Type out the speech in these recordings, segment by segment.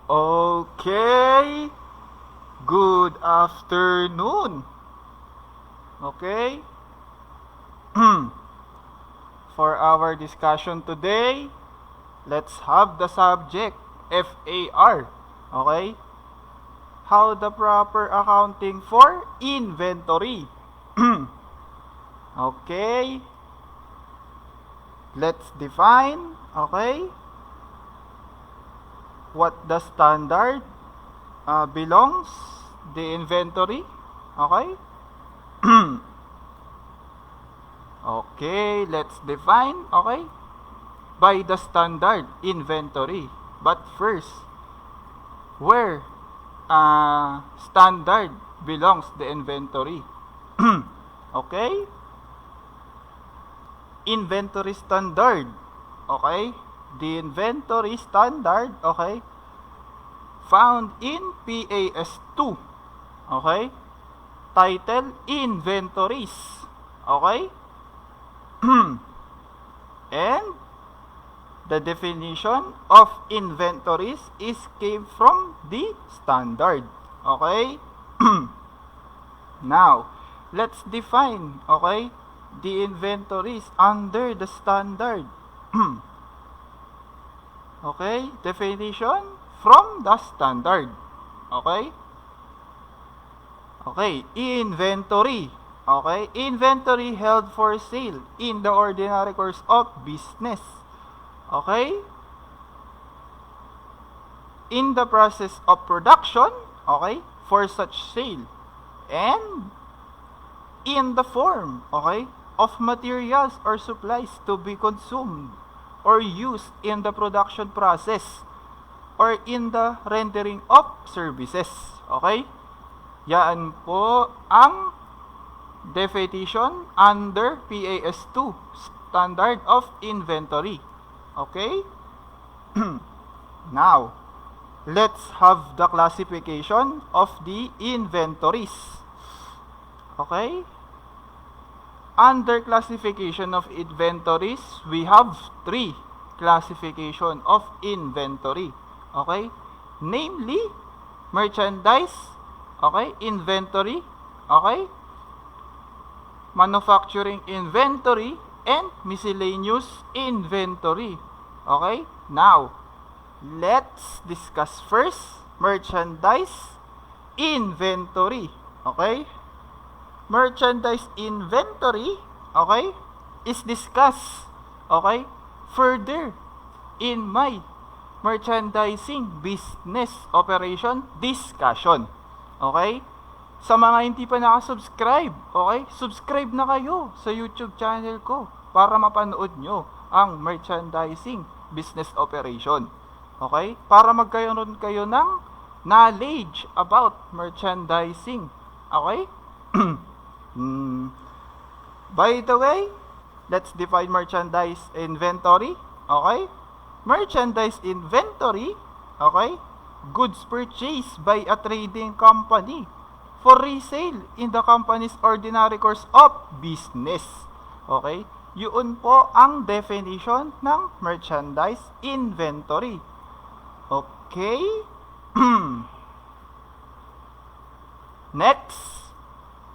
Okay, good afternoon. Okay, for our discussion today, let's have the subject FAR. Okay, how the proper accounting for inventory. Okay, let's define. Okay, what the standard belongs the inventory. Okay. Okay, let's define, okay, by the standard inventory. But first, where standard belongs the inventory? Okay, inventory standard. Okay, the inventory standard, okay, found in PAS2. Okay, title inventories. Okay. And the definition of inventories is came from the standard. Okay? Now, let's define, okay, the inventories under the standard. Okay? Definition from the standard. Okay? Okay, inventory. Okay, inventory held for sale in the ordinary course of business. Okay? In the process of production, okay, for such sale. And in the form, okay, of materials or supplies to be consumed or used in the production process or in the rendering of services. Okay? Yan po ang definition under PAS2, Standard of Inventory. Okay? Now, let's have the classification of the inventories. Okay? Under classification of inventories, we have three classification of inventory. Okay? Namely, merchandise, okay, inventory, okay, manufacturing inventory, and miscellaneous inventory. Okay? Now, let's discuss first merchandise inventory. Okay? Merchandise inventory, okay, is discussed, okay, further in my merchandising business operation discussion. Okay? Sa mga hindi pa nakasubscribe, okay, subscribe na kayo sa YouTube channel ko para mapanood nyo ang merchandising business operation. Okay? Para magkaroon kayo ng knowledge about merchandising. Okay? By the way, let's define merchandise inventory. Okay? Merchandise inventory, okay, goods purchased by a trading company for resale in the company's ordinary course of business. Okay? Yun po ang definition ng merchandise inventory. Okay? Next,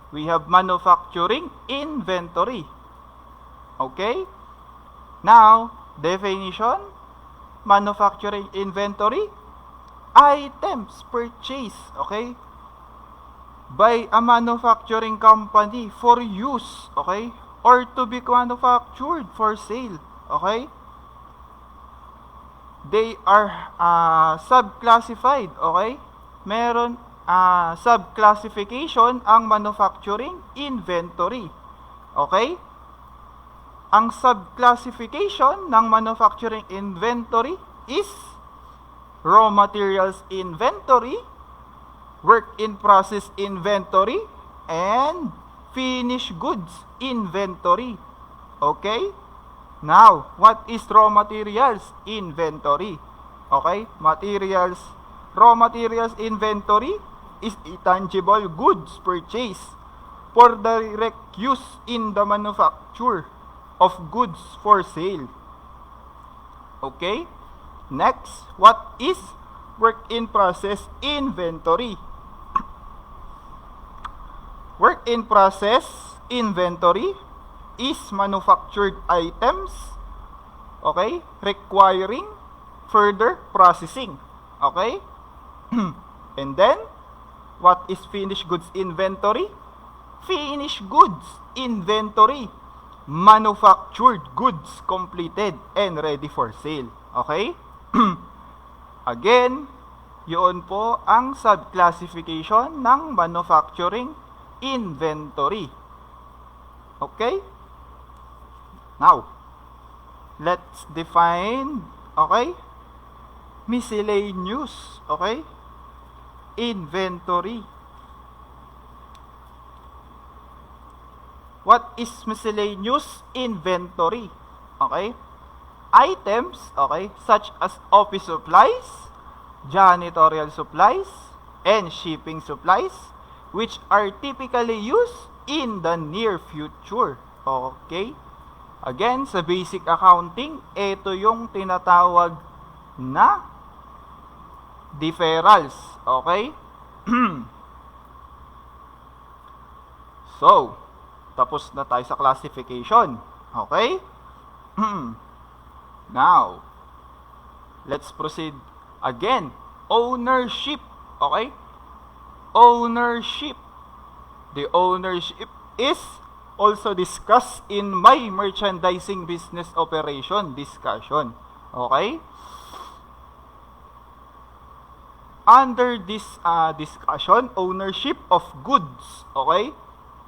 we have manufacturing inventory. Okay? Now, definition, manufacturing inventory, items purchased, okay, by a manufacturing company for use, okay, or to be manufactured for sale, okay. They are subclassified, okay. Meron subclassification ang manufacturing inventory. Okay? Ang subclassification ng manufacturing inventory is raw materials inventory, work in process inventory, and finished goods inventory. Okay? Now, what is raw materials inventory? Okay? Raw materials inventory is intangible goods purchased for direct use in the manufacture of goods for sale. Okay? Next, what is work in process inventory. Work in process inventory is manufactured items, okay, requiring further processing, okay? And then, what is finished goods inventory? Finished goods inventory, manufactured goods completed and ready for sale, okay? Again, yun po ang subclassification ng manufacturing inventory. Okay? Now, let's define, okay, miscellaneous, okay, inventory. What is miscellaneous inventory? Okay? Items, okay, such as office supplies, janitorial supplies, and shipping supplies, which are typically used in the near future. Okay? Again, sa basic accounting, ito yung tinatawag na deferrals. Okay? So, tapos na tayo sa classification. Okay? Now, let's proceed again. Ownership. Okay? Ownership. The ownership is also discussed in my merchandising business operation discussion. Okay? Under this discussion, ownership of goods. Okay?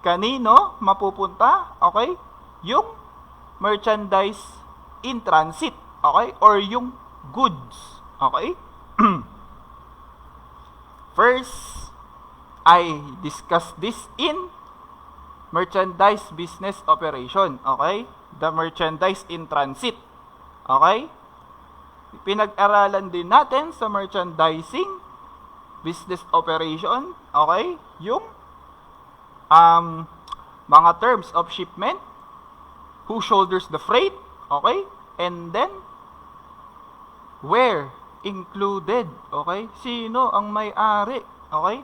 Kanino mapupunta? Okay? Yung merchandise in transit. Okay? Or yung goods. Okay? First, I discussed this in merchandise business operation. Okay? The merchandise in transit. Okay? Pinag-aralan din natin sa merchandising business operation. Okay? Yung mga terms of shipment, who shoulders the freight, okay? And then, where included, okay? Sino ang may-ari, okay?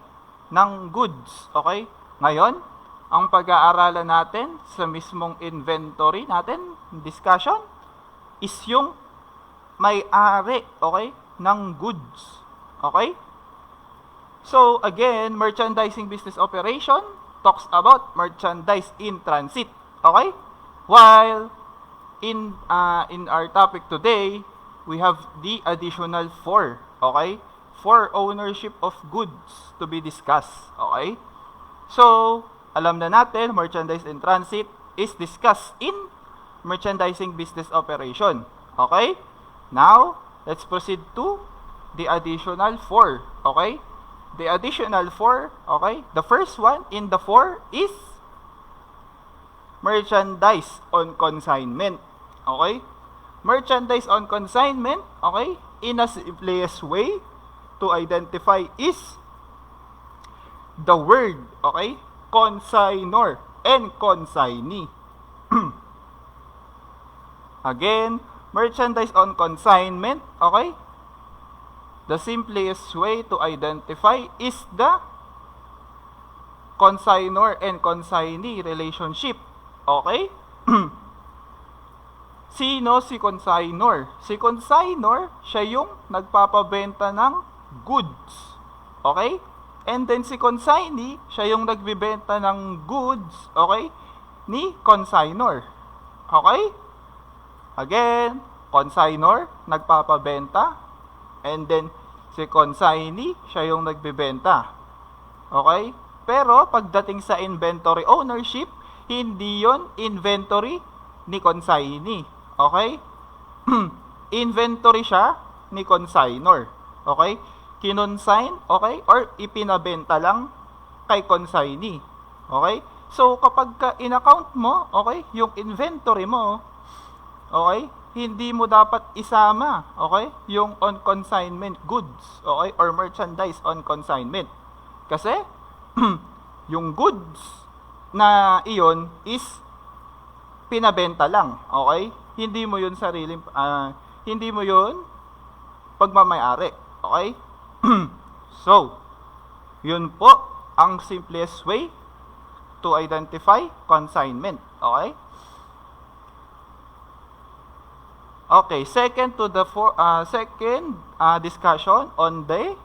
Ng goods, okay? Ngayon, ang pag-aaralan natin sa mismong inventory natin, discussion, is yung may-ari, okay? Ng goods, okay? So, again, merchandising business operation talks about merchandise in transit, okay? While in our topic today, we have the additional 4, okay? 4 ownership of goods to be discussed, okay? So, alam na natin, merchandise in transit is discussed in merchandising business operation, okay? Now, let's proceed to the additional 4, okay? The additional 4, okay? The first one in the 4 is merchandise on consignment, okay? Merchandise on consignment, okay? In a simplest way to identify is the word, okay? Consignor and consignee. Again, merchandise on consignment, okay? The simplest way to identify is the consignor and consignee relationship. Okay? Sino si consignor? Si consignor, siya yung nagpapabenta ng goods. Okay? And then si consignee, siya yung nagbibenta ng goods, okay, ni consignor. Okay? Again, consignor, nagpapabenta. And then, si consignee, siya yung nagbibenta. Okay? Pero, pagdating sa inventory ownership, hindi yon inventory ni consignee. Okay? Inventory siya ni consignor. Okay? Kinonsign, okay? Or ipinabenta lang kay consignee. Okay? So, kapag in-account mo, okay, yung inventory mo, okay, hindi mo dapat isama, okay, yung on consignment goods, okay, or merchandise on consignment. Kasi, yung goods na iyon is pinabenta lang, okay? Hindi mo yun sariling, hindi mo yun pagmamayari, okay? So, yun po ang simplest way to identify consignment. Okay? Okay, second discussion on the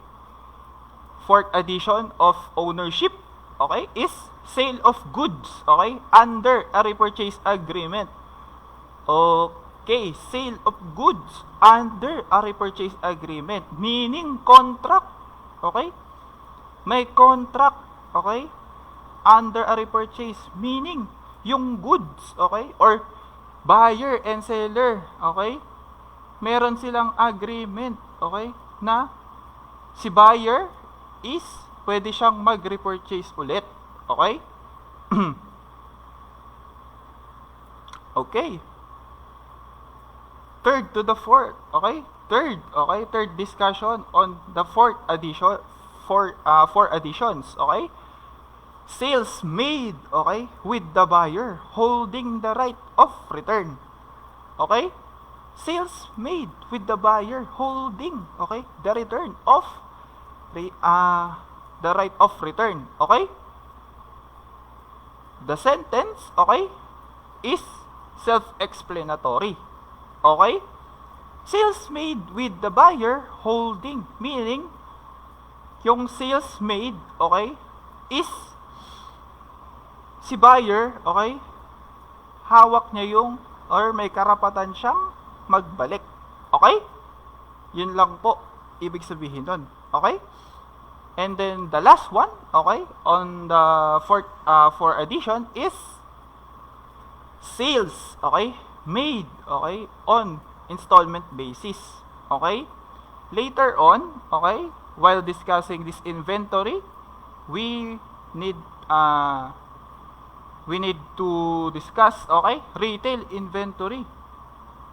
fourth edition of ownership, okay, is sale of goods, okay, under a repurchase agreement. Okay, sale of goods under a repurchase agreement, meaning contract, okay? May contract, okay, under a repurchase, meaning yung goods, okay, or buyer and seller, okay, meron silang agreement, okay, na si buyer is pwede siyang mag-repurchase ulit, okay? Okay. Third to the fourth, okay? Third discussion on the four additions, okay? Sales made, okay, with the buyer holding the right of return. Okay? Sales made with the buyer holding, okay, the return of the right of return. Okay? The sentence, okay, is self-explanatory. Okay? Sales made with the buyer holding, meaning yung sales made, okay, is si buyer, okay, hawak niya yung, or may karapatan siyang magbalik. Okay? Yun lang po ibig sabihin nun. Okay? And then the last one, okay, on the fourth edition is sales, okay, made, okay, on installment basis. Okay? Later on, okay, while discussing this inventory, we need to discuss, okay, retail inventory,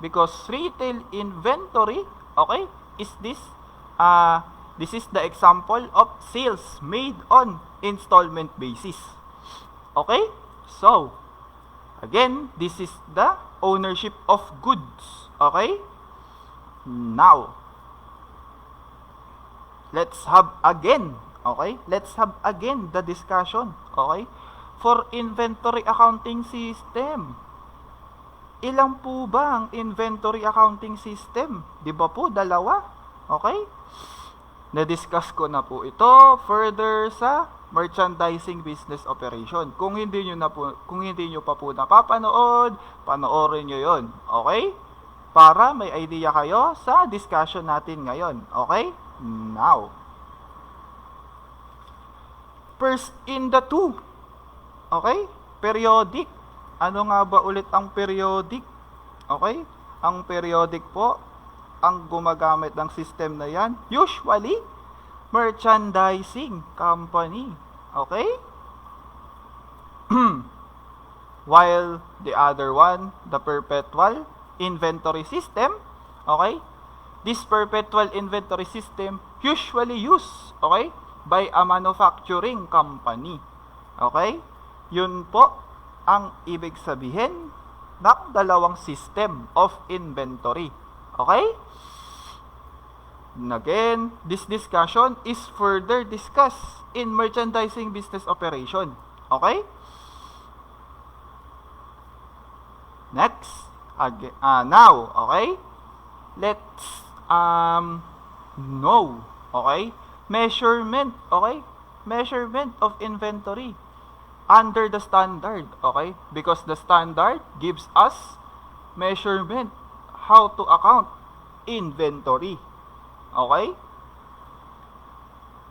because retail inventory, okay, is this is the example of sales made on installment basis. Okay? So, again, this is the ownership of goods. Okay? Now, let's have again, okay, the discussion, okay, for inventory accounting system. Ilang po ba ang inventory accounting system? Di ba po, dalawa? Okay? Na-discuss ko na po ito further sa merchandising business operation. Kung hindi nyo pa po napapanood, panoorin nyo yon. Okay? Para may idea kayo sa discussion natin ngayon. Okay? Now, first in the two, okay? Periodic. Ano nga ba ulit ang periodic? Okay? Ang periodic po, ang gumagamit ng system na yan, usually, merchandising company. Okay? While the other one, the perpetual inventory system, okay? This perpetual inventory system usually used, okay, by a manufacturing company. Okay? Yun po ang ibig sabihin ng dalawang system of inventory. Okay? And again, this discussion is further discussed in merchandising business operation. Okay? Next, now, okay? Let's know, okay? Measurement, okay? Measurement of inventory under the standard, okay? Because the standard gives us measurement how to account inventory. Okay?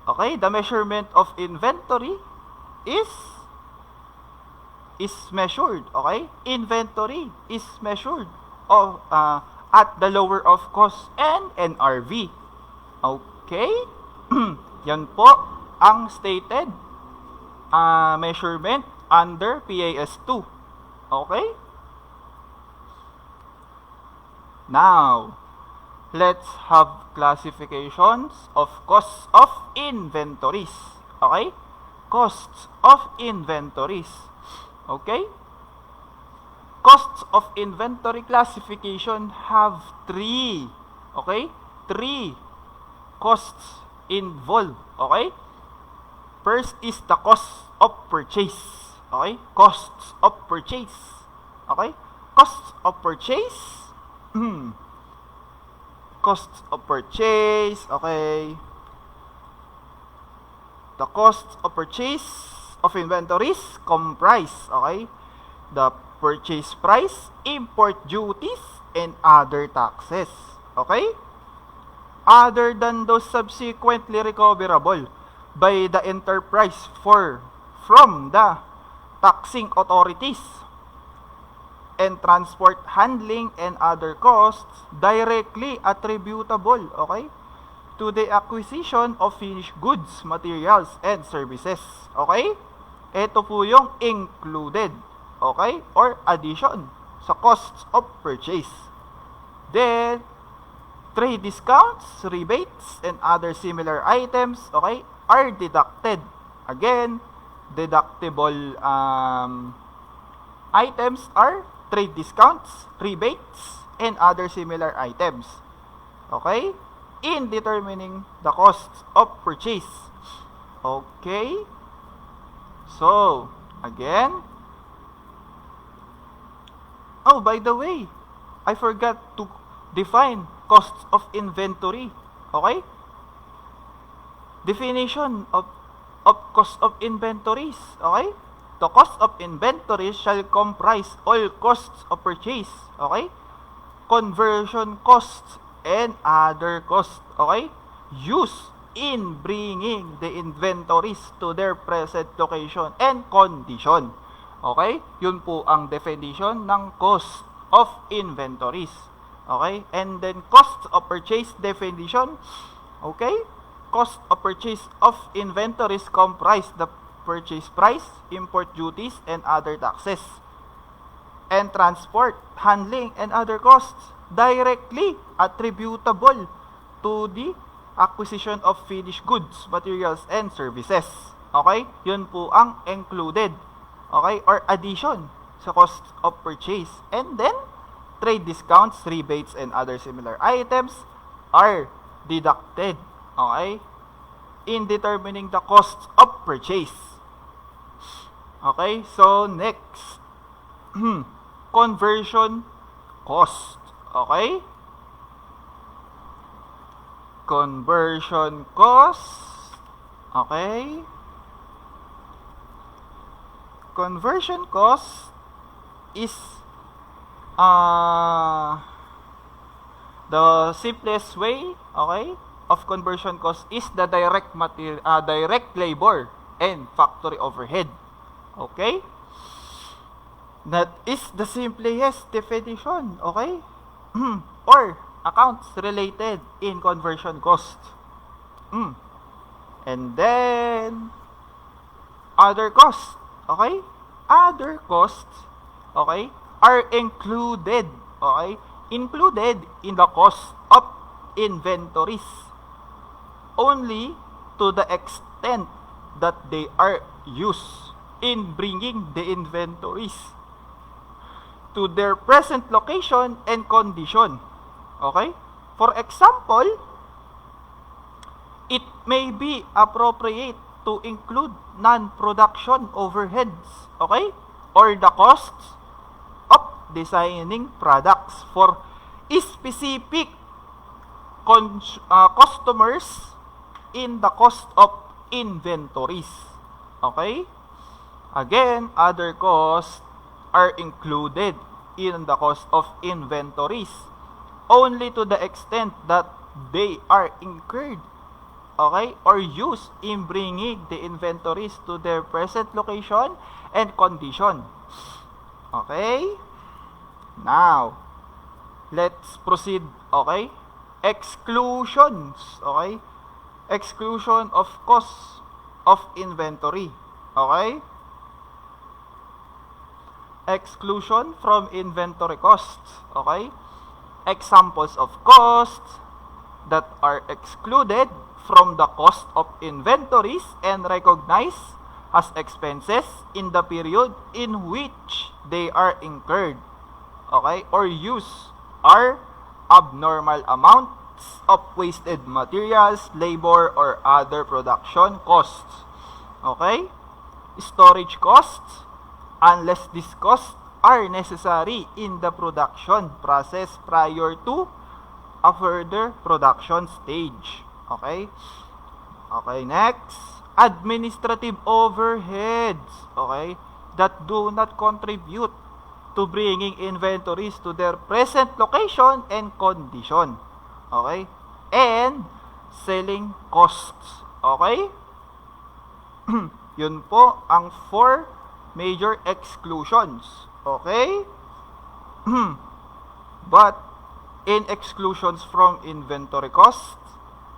Okay, the measurement of inventory is measured, okay? Inventory is measured of at the lower of cost and NRV. Okay? Yan po ang stated measurement under PAS2. Okay? Now, let's have classifications of costs of inventories. Okay? Costs of inventories. Okay? Costs of inventory classification have three. Okay? Three costs involved. Okay? First is the cost of purchase. Okay? Costs of purchase. Okay? Costs of purchase. Costs of purchase. Okay? The costs of purchase of inventories comprise, okay, the purchase price, import duties, and other taxes. Okay? Other than those subsequently recoverable by the enterprise from the taxing authorities, and transport, handling, and other costs directly attributable, okay, to the acquisition of finished goods, materials, and services. Okay? Ito po yung included, okay, or addition sa costs of purchase. Then, trade discounts, rebates, and other similar items, okay, are deducted. Again, deductible items are trade discounts, rebates, and other similar items. Okay? In determining the costs of purchase. Okay? So, again. Oh, by the way, I forgot to define costs of inventory. Okay? Definition of cost of inventories. Okay? The cost of inventories shall comprise all costs of purchase. Okay? Conversion costs and other costs. Okay? Used in bringing the inventories to their present location and condition. Okay? Yun po ang definition ng cost of inventories. Okay? And then cost of purchase definition. Okay? Cost of purchase of inventories comprise the purchase price, import duties, and other taxes. And transport, handling, and other costs directly attributable to the acquisition of finished goods, materials, and services. Okay? Yun po ang included. Okay? Or addition sa cost of purchase. And then, trade discounts, rebates, and other similar items are deducted. Okay? In determining the costs of purchase. Okay? So, next. Conversion cost. Okay? Conversion cost. Okay? Conversion cost is the simplest way, okay, of conversion cost is the direct labor and factory overhead. Okay? That is the simplest definition, okay? Or accounts related in conversion cost. And then other costs, okay? Other costs, okay, are included, okay? Included in the cost of inventories only to the extent that they are used in bringing the inventories to their present location and condition. Okay? For example, it may be appropriate to include non-production overheads, okay? Or the costs of designing products for specific customers in the cost of inventories. Okay? Again, other costs are included in the cost of inventories only to the extent that they are incurred, okay, or used in bringing the inventories to their present location and condition. Okay? Now, let's proceed, okay? Exclusions, okay? Exclusion of cost of inventory, okay? Exclusion from inventory costs, okay? Examples of costs that are excluded from the cost of inventories and recognized as expenses in the period in which they are incurred, okay, or used are abnormal amount costs of wasted materials, labor, or other production costs. Okay? Storage costs, unless these costs are necessary in the production process prior to a further production stage. Okay? Okay, next. Administrative overheads, okay, that do not contribute to bringing inventories to their present location and condition. Okay? And selling costs. Okay? Yun po ang 4 major exclusions. Okay? But in exclusions from inventory costs,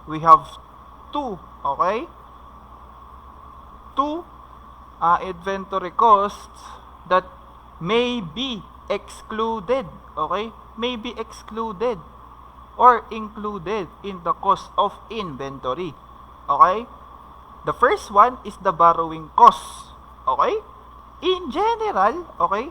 we have 2. Okay? 2 inventory costs that may be excluded, okay? May be excluded or included in the cost of inventory, okay? The first one is the borrowing costs, okay? In general, okay,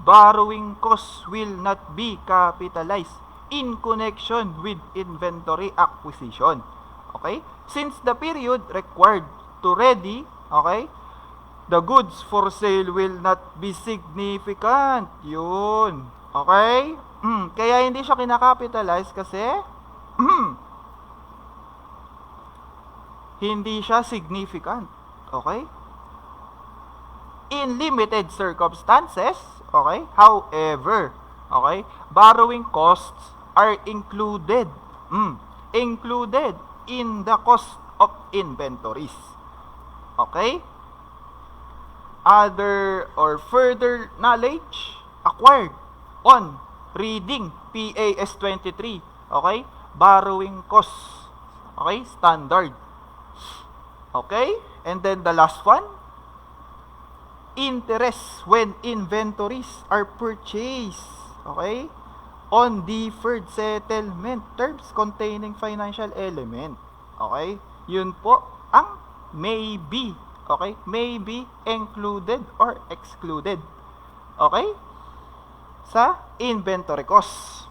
borrowing costs will not be capitalized in connection with inventory acquisition, okay? Since the period required to ready, okay, the goods for sale will not be significant. Yun. Okay? Kaya hindi siya kinakapitalize kasi hindi siya significant. Okay? In limited circumstances, okay? However, okay, borrowing costs are included in the cost of inventories. Okay? Other or further knowledge acquired on reading PAS 23, okay? Borrowing costs, okay? Standard. Okay? And then the last one, interest when inventories are purchased, okay? On deferred settlement terms containing financial element. Okay? Yun po ang may be. Okay? May be included or excluded. Okay? Sa inventory costs.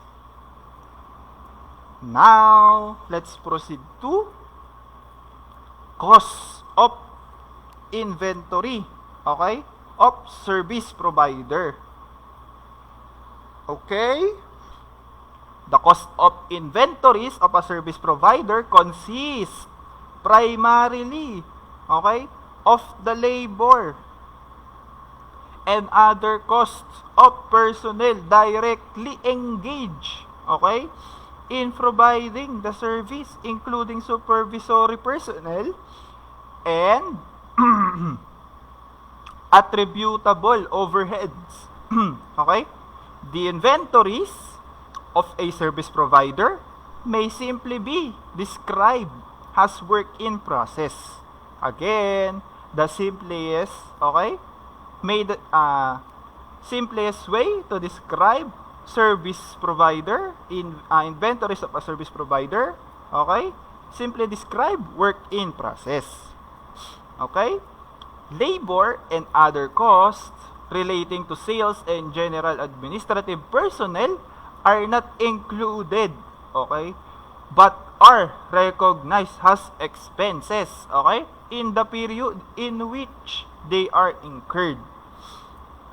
Now, let's proceed to costs of inventory. Okay? Of service provider. Okay? The cost of inventories of a service provider consists primarily, okay, of the labor and other costs of personnel directly engaged, okay, in providing the service, including supervisory personnel and attributable overheads. Okay? The inventories of a service provider may simply be described as work in process. Again, the simplest, okay, simplest way to describe service provider in inventories of a service provider, okay, simply describe work in process. Okay, labor and other costs relating to sales and general administrative personnel are not included, okay, but are recognized as expenses, okay, in the period in which they are incurred.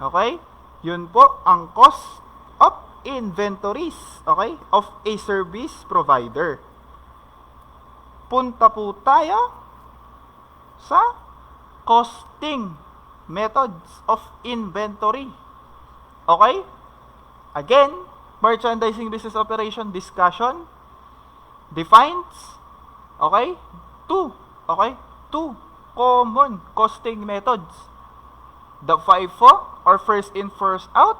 Okay? Yun po ang cost of inventories, okay, of a service provider. Punta po tayo sa costing methods of inventory. Okay? Again, merchandising business operation discussion defines, okay, two common costing methods. The FIFO, or first in, first out,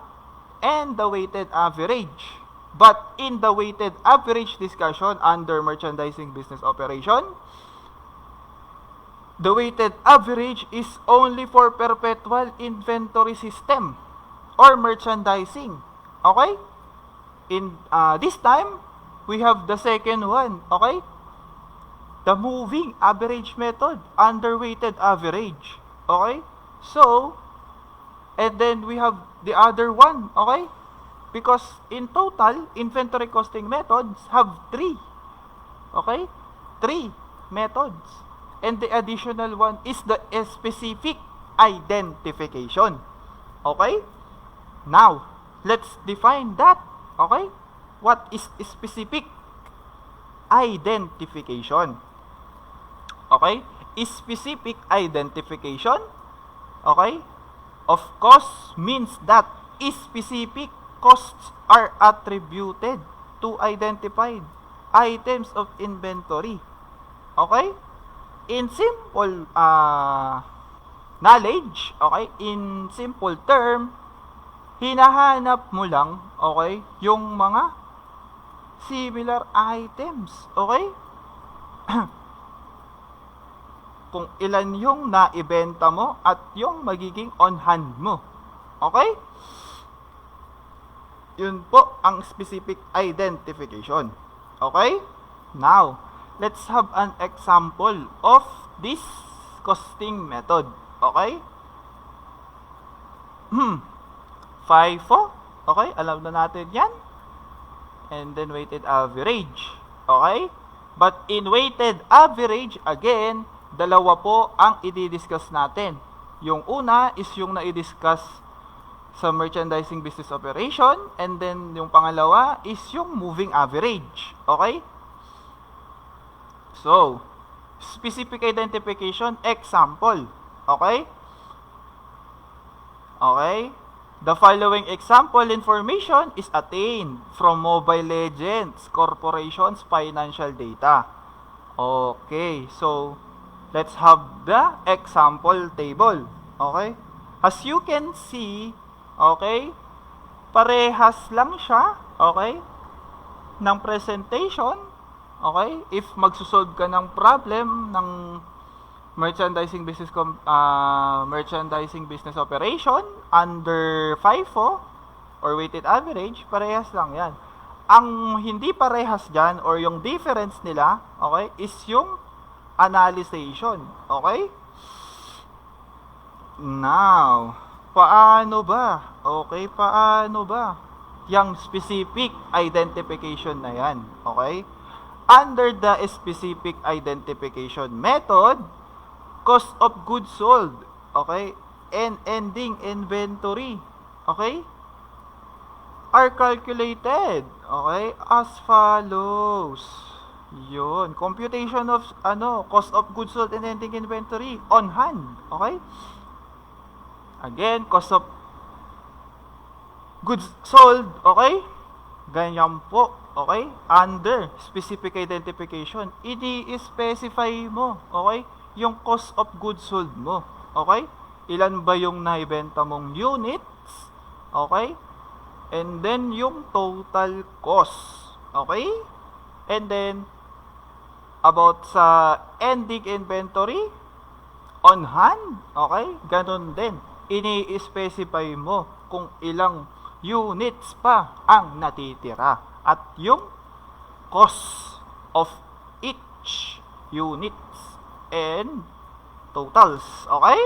and the weighted average. But in the weighted average discussion under merchandising business operation, the weighted average is only for perpetual inventory system or merchandising. Okay? In this time, we have the second one. Okay? The moving average method under weighted average. Okay? So, and then we have the other one. Okay? Because in total, inventory costing methods have 3. Okay? 3 methods. And the additional one is the specific identification. Okay? Now, let's define that. Okay? What is specific identification? Okay? Specific identification, okay, of cost means that specific costs are attributed to identified items of inventory. Okay? In simple knowledge, okay, in simple term, hinahanap mo lang, okay, yung mga similar items, okay? Kung ilan yung naibenta mo at yung magiging on hand mo. Okay? Yun po ang specific identification. Okay? Now, let's have an example of this costing method. Okay? FIFO. Okay? Alam na natin yan. And then weighted average. Okay? But in weighted average, again, dalawa po ang i-discuss natin. Yung una is yung na-i-discuss sa merchandising business operation, and then yung pangalawa is yung moving average. Okay? So, specific identification example. Okay? Okay? The following example information is attained from Mobile Legends Corporation's financial data. Okay, so let's have the example table. Okay? As you can see, okay, parehas lang siya, okay, ng presentation. Okay? If magsusolve ka ng problem ng merchandising business operation under FIFO or weighted average, parehas lang yan. Ang hindi parehas dyan or yung difference nila, okay, is yung analyzation. Okay? Now, paano ba? Okay, paano ba? Yung specific identification na yan. Okay? Under the specific identification method, cost of goods sold, okay, and ending inventory, okay, are calculated, okay, as follows. Yun, computation of cost of goods sold and ending inventory on hand. Okay? Again, cost of goods sold, okay? Ganyan po, okay? Under specific identification, i-specify mo, okay? Yung cost of goods sold mo, okay? Ilan ba yung naibenta mong units, okay? And then yung total cost, okay? And then about sa ending inventory on hand, okay? Ganun din. Ini-specify mo kung ilang units pa ang natitira at yung cost of each units and totals, okay?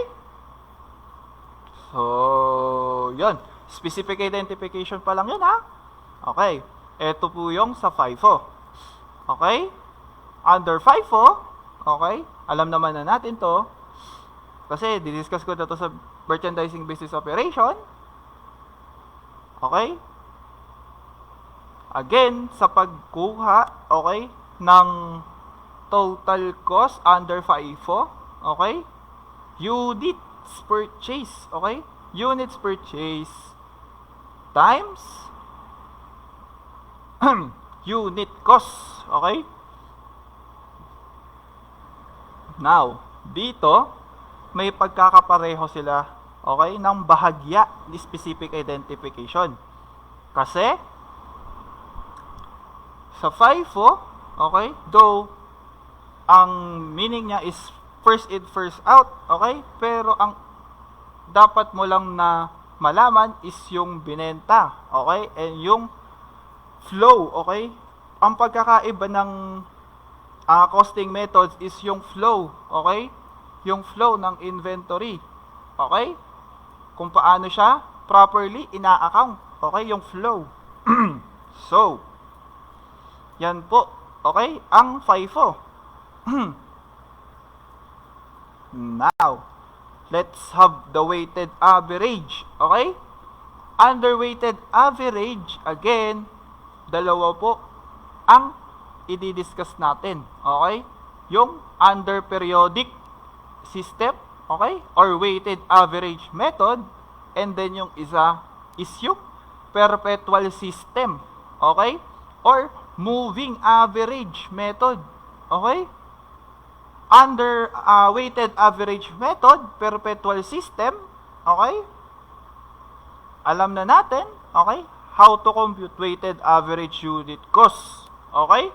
So, yun. Specific identification pa lang yun, ha? Okay. Ito po yung sa FIFO. Okay? Under FIFO, okay, alam naman na natin to kasi didiscuss ko na to sa merchandising business operation. Okay? Again, sa pagkuha, okay, ng total cost under FIFO, okay, units purchase, okay, units purchase times unit cost, okay? Now, dito, may pagkakapareho sila, okay, ng bahagya ni specific identification. Kasi, sa FIFO, okay, though, ang meaning niya is first in, first out, okay, pero ang dapat mo lang na malaman is yung binenta, okay, and yung flow, okay? Ang pagkakaiba ng costing methods is yung flow, okay? Yung flow ng inventory, okay? Kung paano siya properly ina-account, okay? Yung flow. So, yan po Okay? Ang FIFO. Now, let's have the weighted average. Okay? Under weighted average, again, dalawa po ang i-discuss natin. Okay? Yung under periodic system, okay? Or weighted average method, and then yung isa is yung perpetual system. Okay? Or moving average method. Okay? Under weighted average method, perpetual system, okay? Alam na natin, okay? How to compute weighted average unit cost. Okay?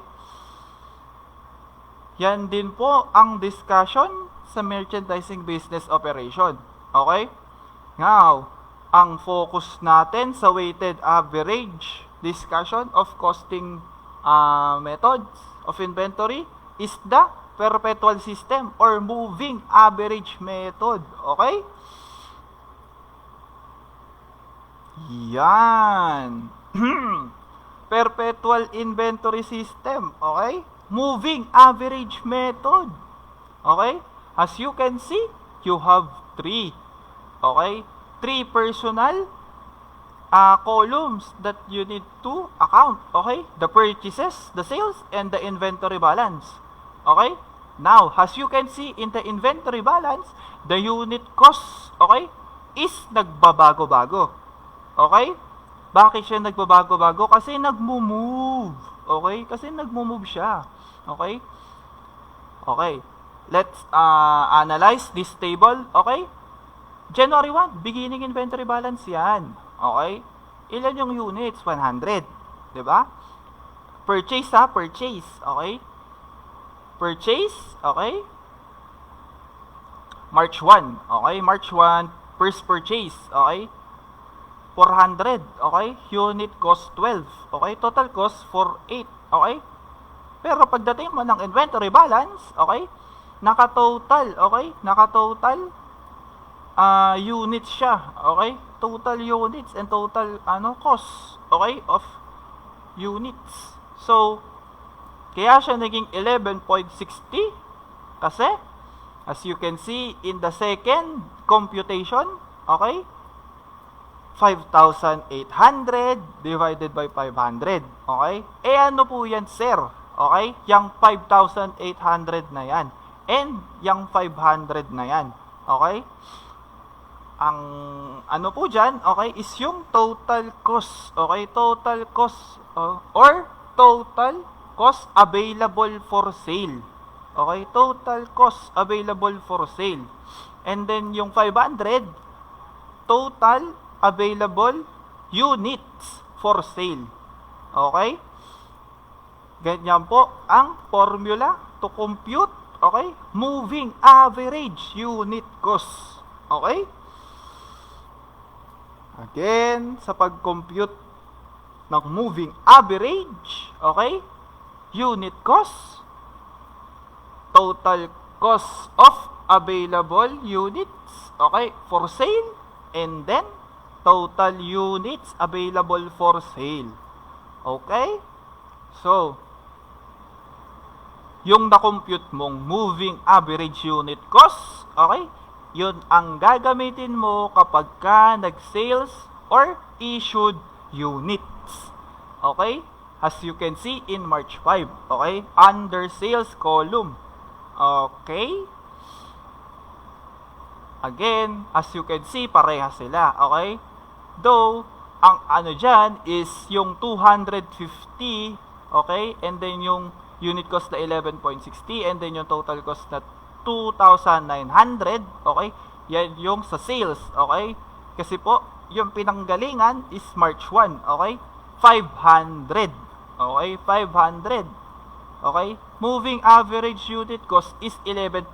Yan din po ang discussion sa merchandising business operation. Okay? Now, ang focus natin sa weighted average discussion of costing methods of inventory is the perpetual system or moving average method. Okay? Yan. Perpetual inventory system. Okay? Moving average method. Okay? As you can see, you have 3. Okay? 3 personal columns that you need to account. Okay? The purchases, the sales, and the inventory balance. Okay? Now, as you can see in the inventory balance, the unit cost, okay, is nagbabago-bago. Okay? Bakit siya nagbabago-bago? Kasi nagmo-move. Okay? Kasi nagmo-move siya. Okay? Okay. Let's analyze this table. Okay? January 1, beginning inventory balance yan. Okay? Ilan yung units? 100. Diba? Purchase purchase. Okay? Purchase. Okay? March 1. Okay? March 1, first purchase. Okay? 400. Okay? Unit cost 12. Okay? Total cost 48. Okay? Pero pagdating mo ng inventory balance, okay? Naka-total. Okay? Naka-total units siya. Okay? Total units and total cost. Okay? Of units. So, kaya siya naging 11.60 kasi as you can see in the second computation, okay? 5,800 divided by 500. Okay? Eh ano po yan, sir? Okay? Yang 5,800 na yan. And yang 500 na yan. Okay? Ang ano po dyan, okay, is yung total cost. Okay? Total cost or total cost available for sale. Okay? Total cost available for sale. And then yung 500, total available units for sale. Okay? Ganyan po ang formula to compute, okay, moving average unit cost. Okay? Again, sa pag-compute ng moving average, okay, unit cost, total cost of available units, okay, for sale, and then total units available for sale. Okay? So, yung na-compute mong moving average unit cost, okay, yun ang gagamitin mo kapag ka nag-sales or issued units. Okay? As you can see in March 5. Okay? Under sales column. Okay? Again, as you can see, pareha sila. Okay? Though, ang ano dyan is yung 250, okay? And then yung unit cost na 11.60, and then yung total cost na 2,900, okay? Yan yung sa sales, okay? Kasi po, yung pinanggalingan is March 1, okay? 500, okay? 500, okay? Moving average unit cost is 11.60,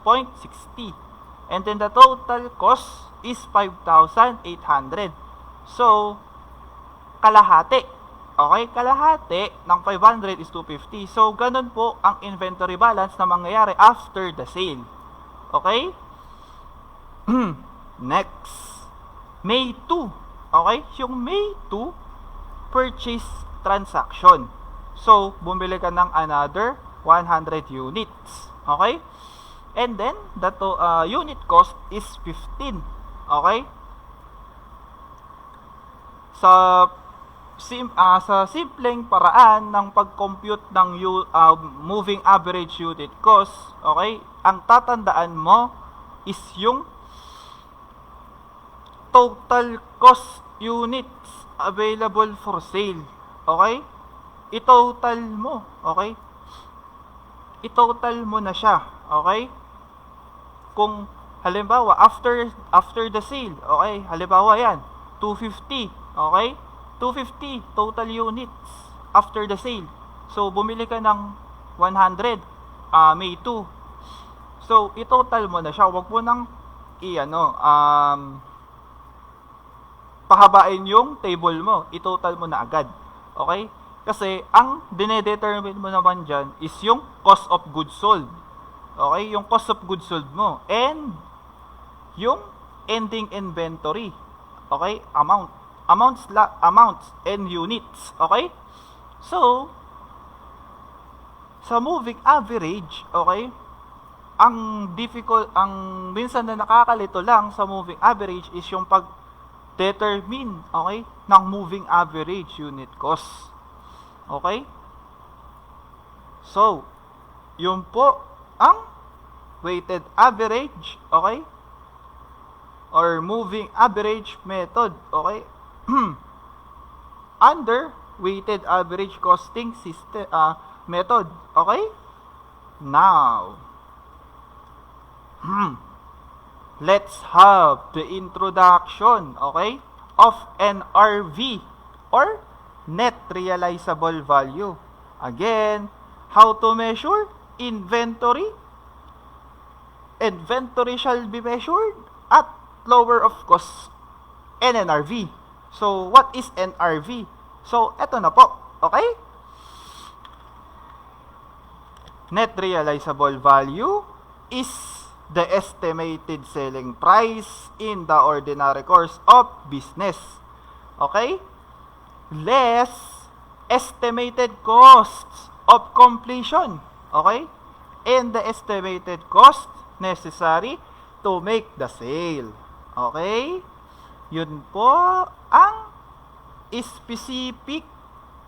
and then the total cost is 5,800. So, kalahati. Okay? Kalahati ng 500 is 250. So, ganun po ang inventory balance na mangyayari after the sale. Okay? Next. May 2. Okay? Yung May 2, purchase transaction. So, bumili ka ng another 100 units. Okay? And then, the unit cost is 15. Okay? Sa simpleng paraan ng pag-compute ng moving average unit cost, okay, ang tatandaan mo is yung total cost units available for sale. Okay? I-total mo. Okay? I-total mo na siya. Okay? Kung halimbawa after the sale, okay? Halimbawa yan, 250. Okay? 250 total units after the sale. So bumili ka ng 100 May 2. So i-total mo na siya. Huwag mo nang pahabain yung table mo. I-total mo na agad. Okay? Kasi ang dinedetermine mo naman dyan is yung cost of goods sold. Okay? Yung cost of goods sold mo. And yung ending inventory. Okay? Amounts and units. Okay? So, sa moving average, okay, ang minsan na nakakalito lang sa moving average is yung pag-determine, okay, ng moving average unit cost. Okay? So, yun po ang weighted average, okay, or moving average method, okay, under weighted average costing system method. Okay? Now, let's have the introduction, okay, of NRV or net realizable value. Again, how to measure inventory? Inventory shall be measured at lower of cost and NRV. So, what is NRV? So, eto na po. Okay? Net realizable value is the estimated selling price in the ordinary course of business. Okay? Less estimated costs of completion. Okay? And the estimated cost necessary to make the sale. Okay? Yun po ang specific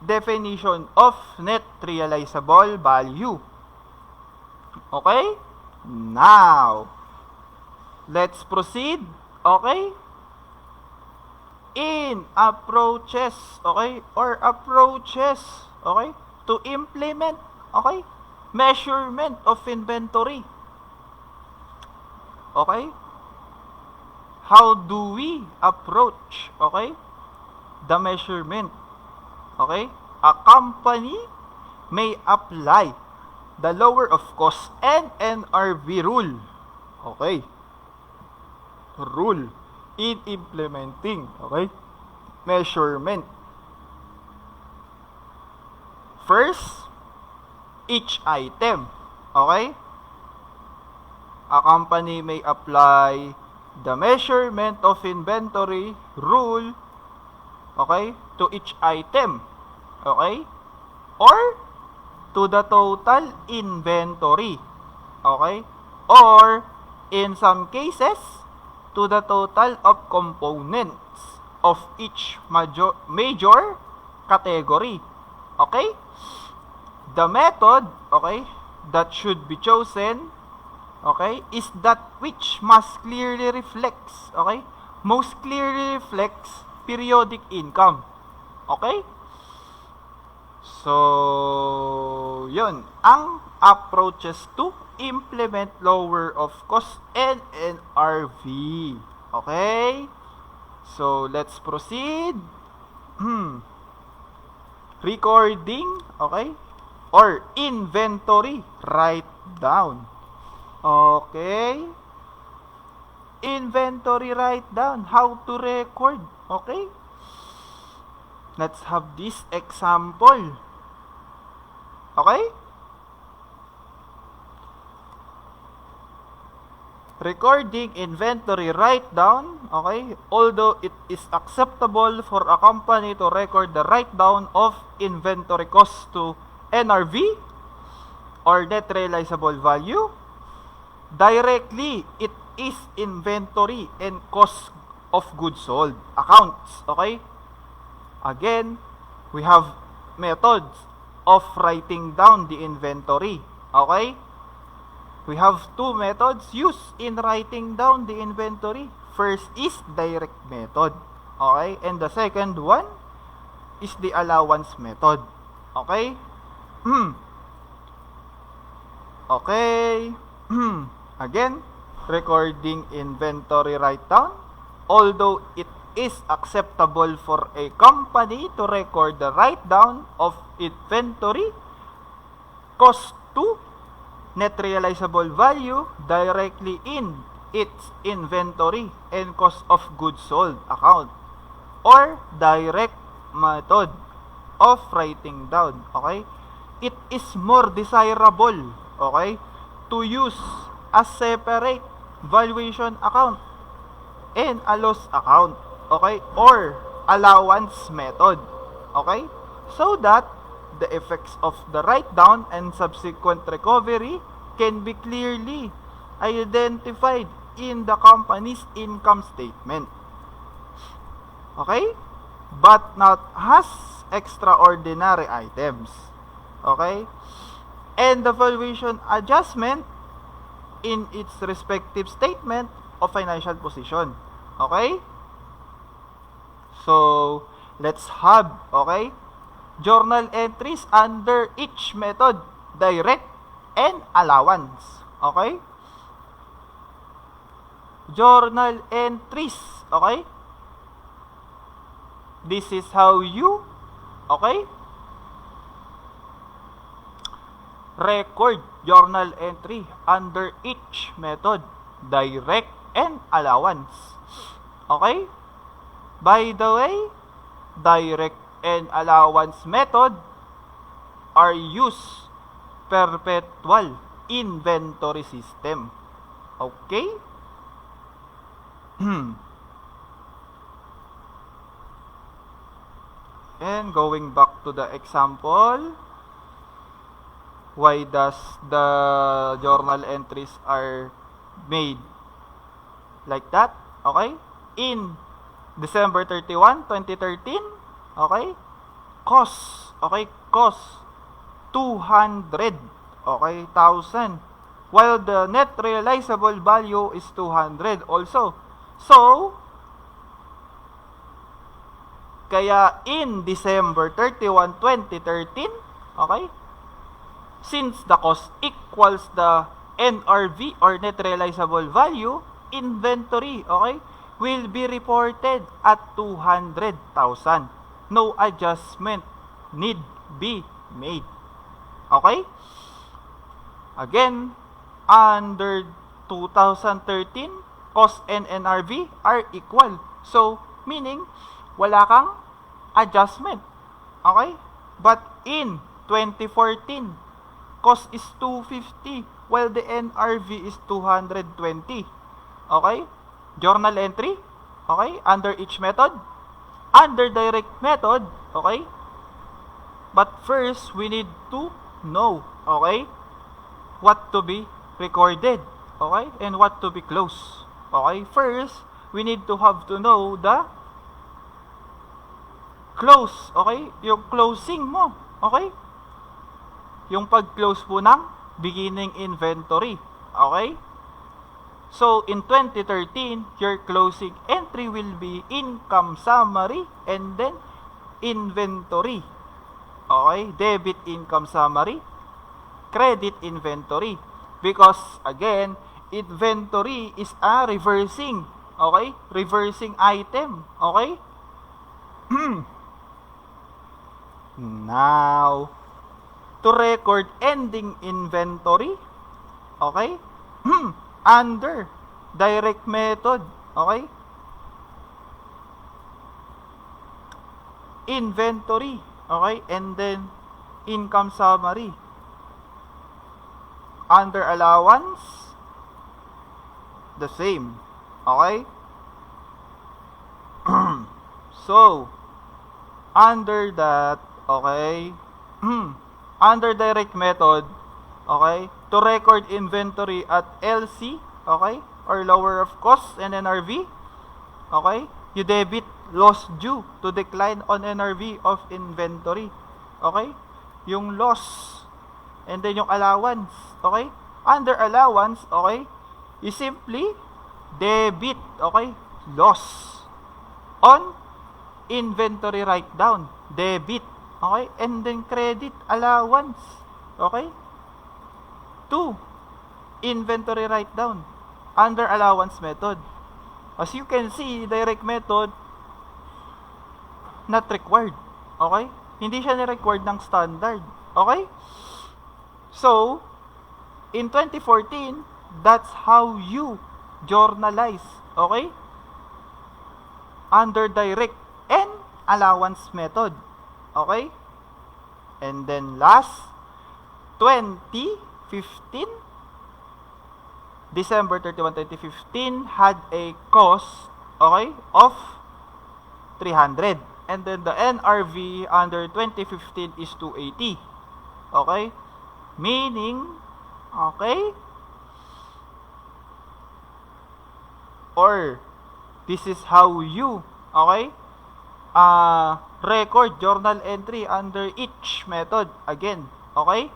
definition of net realizable value. Okay? Now, let's proceed. Okay? In approaches, okay, or approaches, okay, to implement, okay, measurement of inventory. Okay? How do we approach, okay, the measurement? Okay? A company may apply the lower of cost and NRV rule. Okay? Rule in implementing, okay, measurement. First, each item. Okay? A company may apply the measurement of inventory rule, okay, to each item, okay, or to the total inventory, okay, or in some cases to the total of components of each major category. Okay? The method, okay, that should be chosen, okay, is that which most clearly reflects, okay, most clearly reflects periodic income. Okay? So, yun ang approaches to implement lower of cost and NRV. Okay? So, let's proceed. Recording, okay, or inventory write down. Okay? Inventory write down. How to record. Okay? Let's have this example. Okay? Recording inventory write down. Okay? Although it is acceptable for a company to record the write down of inventory cost to NRV, or net realizable value, directly it is inventory and cost of goods sold accounts. Okay? Again, we have methods of writing down the inventory. Okay? We have two methods used in writing down the inventory. First is direct method. Okay? And the second one is the allowance method. Okay? Okay. Again, recording inventory write-down. Although it is acceptable for a company to record the write-down of inventory, cost to net realizable value directly in its inventory and cost of goods sold account, or direct method of writing down. Okay? It is more desirable, okay, to use a separate valuation account and a loss account, okay, or allowance method, okay, so that the effects of the write-down and subsequent recovery can be clearly identified in the company's income statement. Okay? But not as extraordinary items. Okay? And the valuation adjustment in its respective statement of financial position. Okay? So, let's have, okay, journal entries under each method, direct and allowance. Okay? Journal entries. Okay? This is how you, okay, record journal entry under each method, direct and allowance. Okay? By the way, direct and allowance method are used perpetual inventory system. Okay? And going back to the example, why does the journal entries are made like that? Okay? In December 31, 2013, okay? Cost, okay? Cost 200, okay? 1,000. While the net realizable value is 200 also. So, kaya in December 31, 2013, okay, since the cost equals the NRV or net realizable value, inventory, okay, will be reported at 200,000. No adjustment need be made. Okay? Again, under 2013, cost and NRV are equal. So, meaning, wala kang adjustment. Okay? But in 2014, cost is 250 while the NRV is 220. Okay? Journal entry. Okay? Under each method. Under direct method. Okay? But first, we need to know. Okay? What to be recorded. Okay? And what to be closed. Okay? First, we need to have to know the close. Okay? Yung closing mo. Okay? Yung pag-close po ng beginning inventory. Okay? So, in 2013, your closing entry will be income summary and then inventory. Okay? Debit income summary, credit inventory. Because, again, inventory is a reversing. Okay? Reversing item. Okay? Now, to record ending inventory, okay, under direct method, okay, inventory, okay, and then income summary. Under allowance, the same, okay. So, under that, okay, under direct method, okay, to record inventory at LC, okay, or lower of cost and NRV, okay, you debit loss due to decline on NRV of inventory, okay, yung loss, and then yung allowance, okay, under allowance, okay, you simply debit, okay, loss on inventory write down, debit, okay, and then credit allowance, okay, to inventory write down under allowance method. As you can see, direct method not required, okay, hindi siya ni-required ng standard, okay. So in 2014, that's how you journalize, okay, under direct and allowance method, okay. And then last 2015, December 31, 2015 had a cost, okay, of 300, and then the NRV under 2015 is 280, okay, meaning, okay, or this is how you, okay, record journal entry under each method again, okay,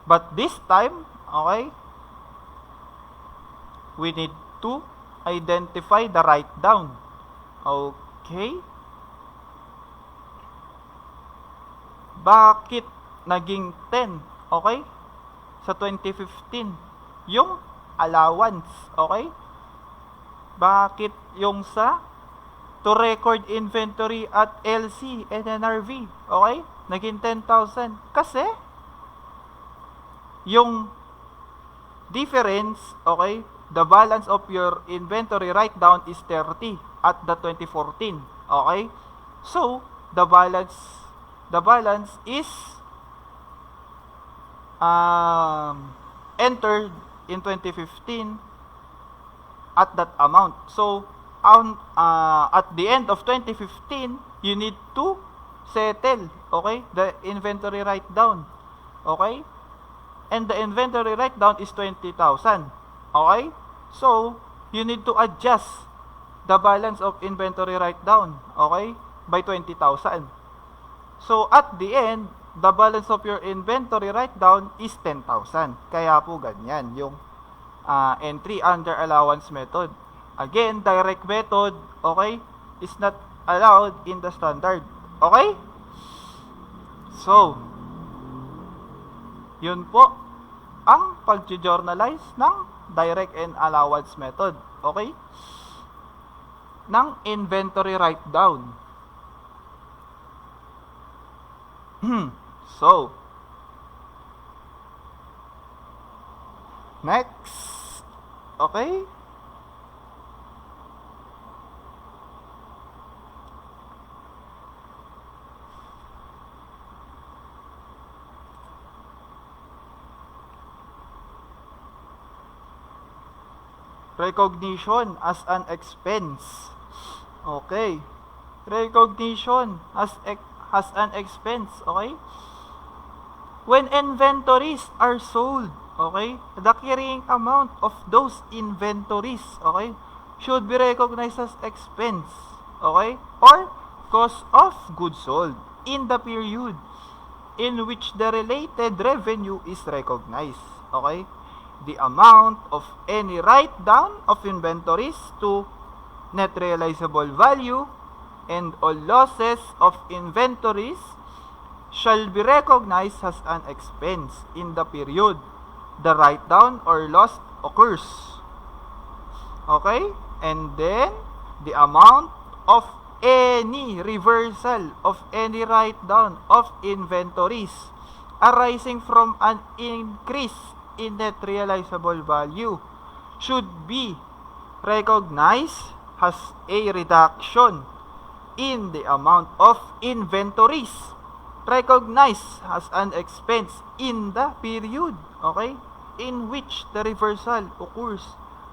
but this time, okay, we need to identify the write down, okay. Bakit naging 10, okay, sa 2015 yung allowance, okay, bakit yung sa to record inventory at LC and NRV, okay, naging 10,000? Kasi yung difference, okay, the balance of your inventory write down is 30 at the 2014, okay, so the balance is entered in 2015 at that amount. So at the end of 2015, you need to settle, okay, the inventory write down, okay, and the inventory write down is 20,000, okay. So you need to adjust the balance of inventory write down, okay, by 20,000. So at the end, the balance of your inventory write down is 10,000. Kaya po ganyan yung entry under allowance method. Again, direct method, okay, is not allowed in the standard, okay. So yun po ang pag-journalize ng direct and allowance method, okay, ng inventory write down. So next, okay, recognition as an expense, okay, recognition as an expense, okay, when inventories are sold, okay, the carrying amount of those inventories, okay, should be recognized as expense, okay, or cost of goods sold in the period in which the related revenue is recognized, okay. The amount of any write down of inventories to net realizable value and all losses of inventories shall be recognized as an expense in the period the write down or loss occurs, okay. And then the amount of any reversal of any write down of inventories arising from an increase in net realizable value should be recognized as a reduction in the amount of inventories recognized as an expense in the period, okay, in which the reversal occurs.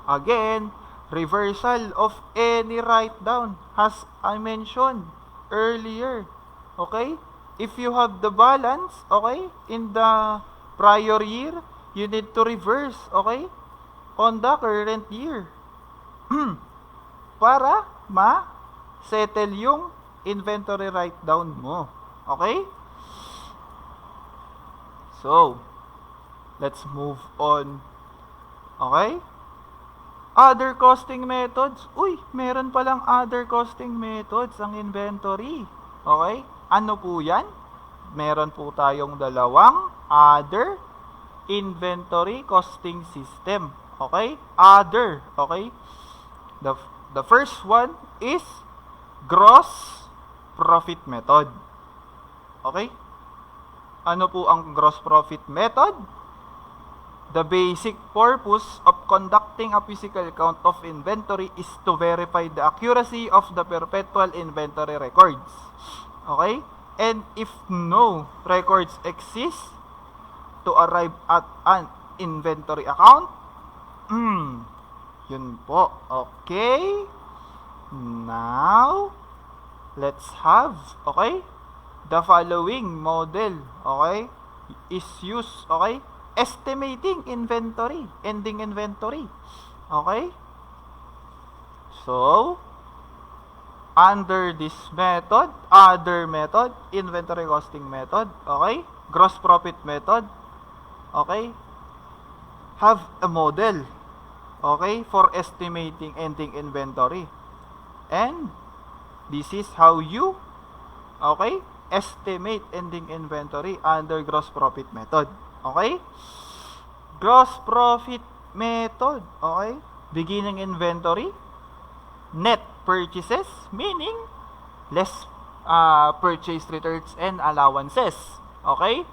Again, reversal of any write down, as I mentioned earlier, okay, if you have the balance, okay, in the prior year, you need to reverse, okay, on the current year. Para ma-settle yung inventory write-down mo. Okay? So, let's move on. Okay? Other costing methods. Uy, meron palang other costing methods ang inventory. Okay? Ano po yan? Meron po tayong dalawang other inventory costing system. Okay? Other. Okay? The first one is gross profit method. Okay? Ano po ang gross profit method? The basic purpose of conducting a physical count of inventory is to verify the accuracy of the perpetual inventory records. Okay? And if no records exist to arrive at an inventory account, yun po. Okay? Now, let's have, okay, the following model, okay, is used, okay, estimating inventory, ending inventory, okay. So, under this method, other method, inventory costing method, okay, gross profit method, okay, have a model, okay, for estimating ending inventory. And this is how you, okay, estimate ending inventory under gross profit method. Okay? Gross profit method, okay? Beginning inventory, net purchases, meaning less purchase returns and allowances. Okay?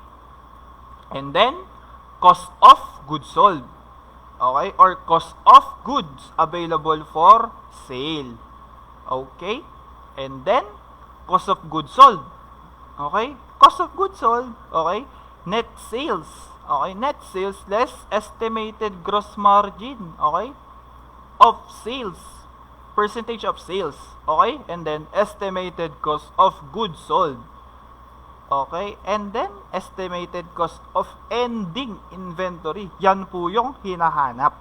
And then, cost of goods sold. Okay? Or cost of goods available for sale. Okay? And then, cost of goods sold. Okay? Cost of goods sold. Okay? Net sales. Okay? Net sales less estimated gross margin. Okay? Of sales. Percentage of sales. Okay? And then, estimated cost of goods sold. Okay? And then, estimated cost of ending inventory. Yan po yung hinahanap.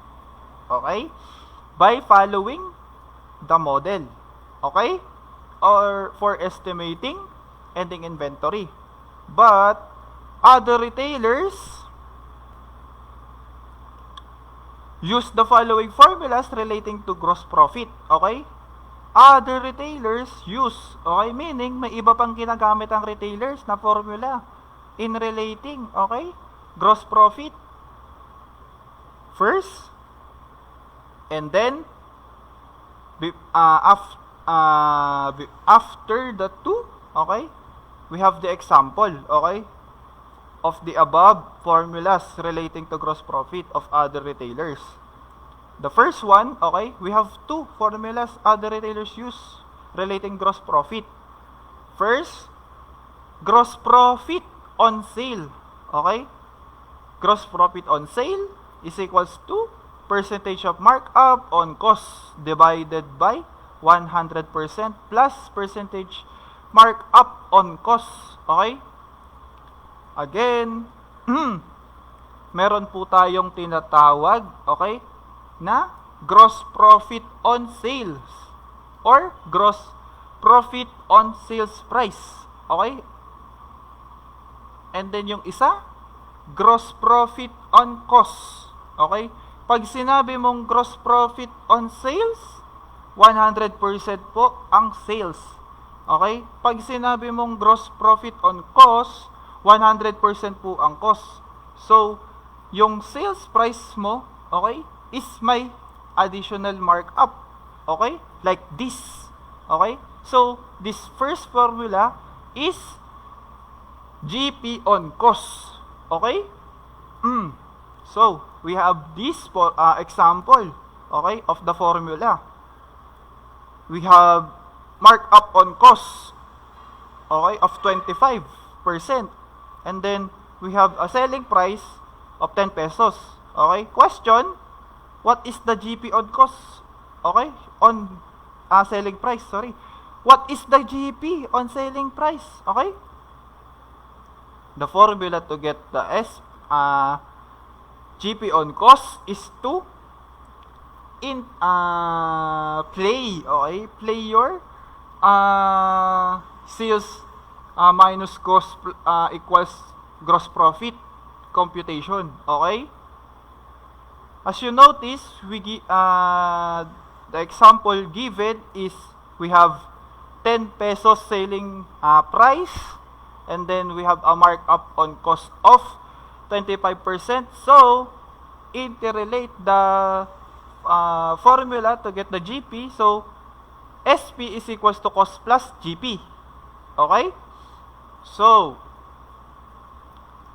Okay? By following the model. Okay? Or for estimating ending inventory. But, other retailers use the following formulas relating to gross profit. Okay? Other retailers use, okay, meaning may iba pang ginagamit ang retailers na formula in relating, okay, gross profit. First, and then, after the two, okay, we have the example, okay, of the above formulas relating to gross profit of other retailers. The first one, okay, we have two formulas other retailers use relating gross profit. First, gross profit on sale. Okay? Gross profit on sale is equals to percentage of markup on cost divided by 100% plus percentage markup on cost. Okay? Again, meron po tayong tinatawag, okay, na gross profit on sales or gross profit on sales price. Okay? And then yung isa, gross profit on cost. Okay? Pag sinabi mong gross profit on sales, 100% po ang sales. Okay? Pag sinabi mong gross profit on cost, 100% po ang cost. So, yung sales price mo, okay, is my additional markup. Okay? Like this. Okay? So, this first formula is GP on cost. Okay? So, we have this example, okay, of the formula. We have markup on cost, okay, of 25%. And then, we have a selling price of 10 pesos. Okay? Question, what is the GP on cost? Okay? On selling price, sorry. What is the GP on selling price? Okay? The formula to get the GP on cost is to play your sales minus cost equals gross profit computation. Okay? As you notice, the example given is we have 10 pesos selling price, and then we have a markup on cost of 25%. So, interrelate the formula to get the GP. So, SP is equals to cost plus GP. Okay? So,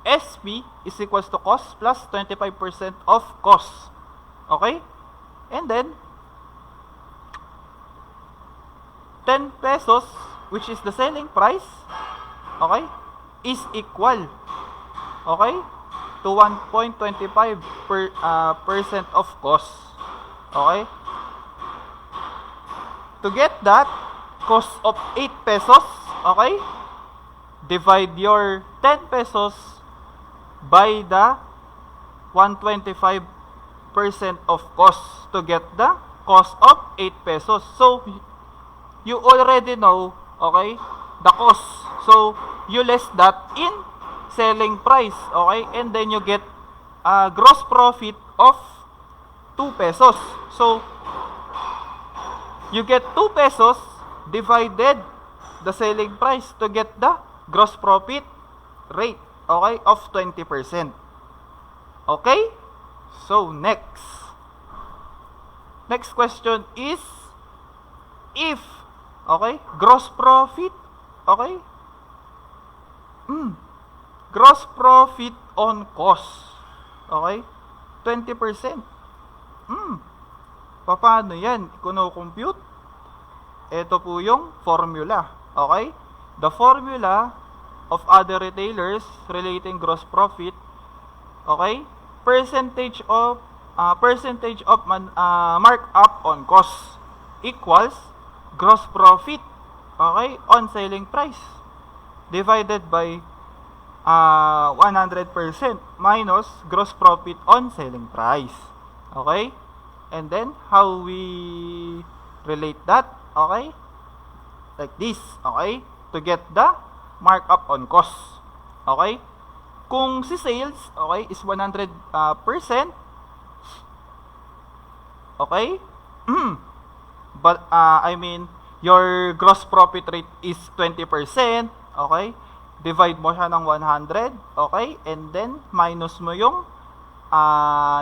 SP is equals to cost plus 25% of cost. Okay? And then, 10 pesos, which is the selling price, okay, is equal, okay, to 1.25% of cost. Okay? To get that, cost of 8 pesos, okay, divide your 10 pesos by the 125% of cost to get the cost of 8 pesos. So, you already know, okay, the cost. So, you less that in selling price, okay, and then you get a gross profit of 2 pesos. So, you get 2 pesos divided the selling price to get the gross profit rate, okay, of 20%. Okay? So, next question is, if, okay, gross profit, okay, gross profit on cost, okay, 20%. Paano yan? Kuno-compute? Ito po yung formula. Okay? The formula of other retailers relating gross profit, okay, percentage of markup on cost equals gross profit, okay, on selling price divided by 100% minus gross profit on selling price. Okay? And then, how we relate that? Okay? Like this. Okay? To get the markup on cost. Okay? Kung si sales, okay, is 100%. Okay? But, your gross profit rate is 20%. Okay? Divide mo siya ng 100. Okay? And then, minus mo yung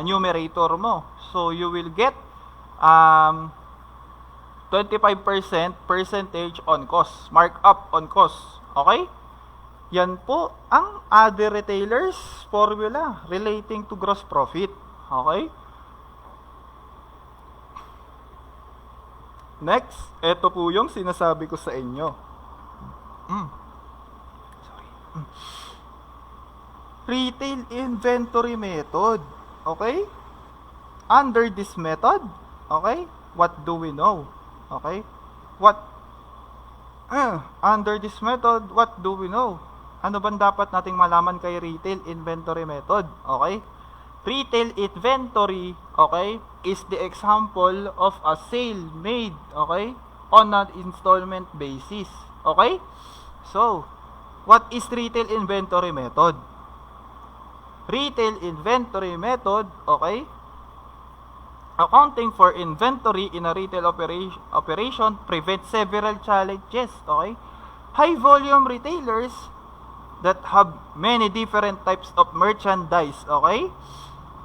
numerator mo. So, you will get 25% percentage on cost. Markup on cost. Okay? Yan po ang other retailers formula relating to gross profit. Okay? Next, ito po yung sinasabi ko sa inyo. Retail inventory method. Okay? Under this method, okay, what do we know? Okay? Under this method, what do we know? Ano bang dapat nating malaman kay retail inventory method? Okay? Retail inventory, okay, is the example of a sale made, okay, on an installment basis. Okay? So, what is retail inventory method? Retail inventory method, okay, accounting for inventory in a retail operation prevents several challenges. Okay? High volume retailers that have many different types of merchandise, okay,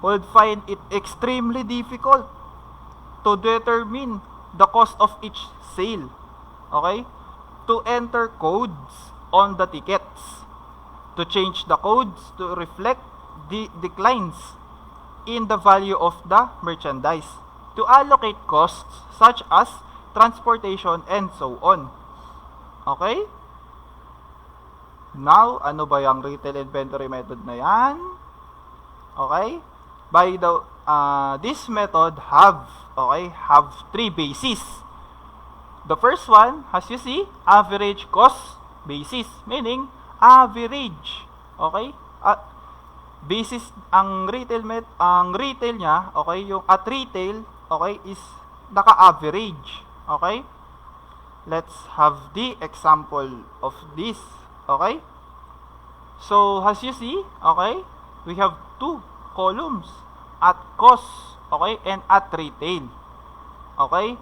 would find it extremely difficult to determine the cost of each sale. Okay? To enter codes on the tickets, to change the codes to reflect the declines in the value of the merchandise, to allocate costs such as transportation and so on. Okay? Now, ano ba yung retail inventory method na yan? Okay? By the this method have three bases. The first one, as you see, average cost basis, meaning average. Okay? basis ang retail niya, okay, yung at retail, okay, is naka-average. Okay? Let's have the example of this. Okay? So, as you see, okay, we have two columns, at cost, okay, and at retail. Okay?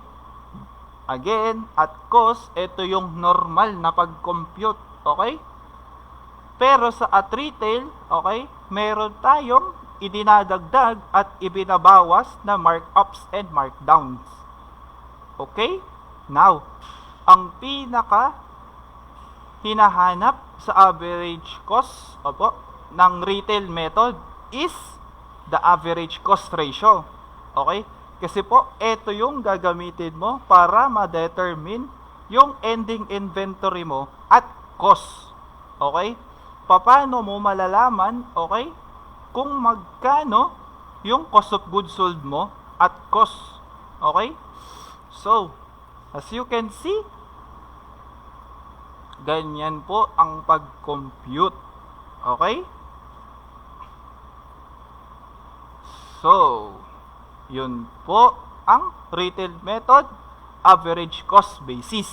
Again, at cost, ito yung normal na pag-compute. Okay? Pero sa at retail, okay, meron tayong idinadagdag at ibinabawas na markups and markdowns. Okay? Now, ang pinaka hinahanap sa average cost ng retail method is the average cost ratio. Okay? Kasi po, ito yung gagamitin mo para ma-determine yung ending inventory mo at cost. Okay? Paano mo malalaman, okay, kung magkano yung cost of goods sold mo at cost. Okay? So, as you can see, ganyan po ang pag-compute. Okay? So, yun po ang retail method, average cost basis.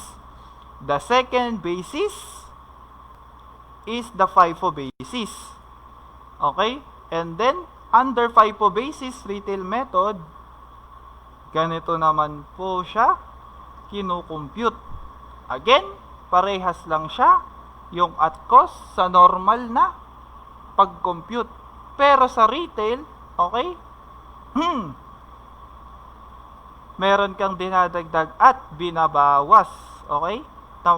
The second basis is the FIFO basis. Okay? And then, under FIFO basis retail method, ganito naman po siya kinukompute. Again, parehas lang siya yung at cost sa normal na pag-compute. Pero sa retail, okay, meron kang dinadagdag at binabawas, okay, na